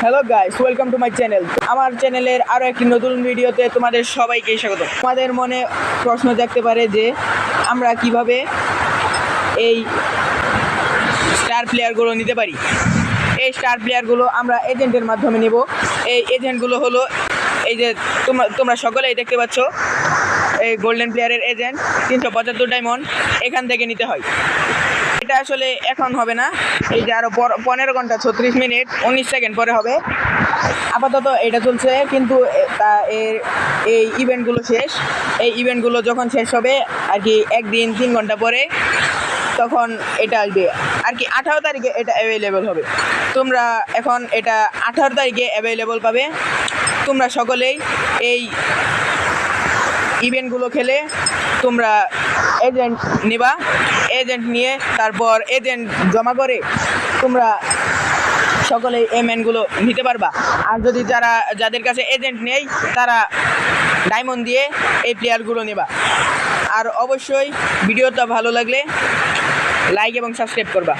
Hello guys, welcome to my channel. আমার চ্যানেলের আরও একটি নতুন ভিডিওতে তোমাদের সবাইকে স্বাগত। তোমাদের মনে প্রশ্ন জাগতে পারে যে আমরা কিভাবে এই স্টার প্লেয়ারগুলো নিতে পারি। এই স্টার প্লেয়ারগুলো আমরা এজেন্টের মাধ্যমে নেব। এই এজেন্টগুলো হলো এই যে তোমরা সকলেই দেখতে পাচ্ছ, এই গোল্ডেন প্লেয়ারের এজেন্ট 375 ডায়মন্ড এখান থেকে নিতে হয়। এটা আসলে এখন হবে না, এই যে আরও 15 ঘন্টা 36 মিনিট 19 সেকেন্ড পরে হবে। আপাতত এটা চলছে, কিন্তু এই ইভেন্টগুলো শেষ। এই ইভেন্টগুলো যখন শেষ হবে আর কি, একদিন 3 ঘন্টা পরে তখন এটা আসবে আর কি। 18 তারিখে এটা অ্যাভেলেবল হবে। তোমরা এখন এটা 18 তারিখে অ্যাভেলেবল পাবে। তোমরা সকলেই এই ইভেন্টগুলো খেলে তোমরা এজেন্ট নেবা। এজেন্ট নিয়ে তারপর এজেন্ট জমা করে তোমরা সকলেই এই ম্যানগুলো নিতে পারবা। আর যদি যাদের কাছে এজেন্ট নেই তারা ডায়মন্ড দিয়ে এই প্লেয়ারগুলো নেবা। আর অবশ্যই ভিডিওটা ভালো লাগলে লাইক এবং সাবস্ক্রাইব করবা।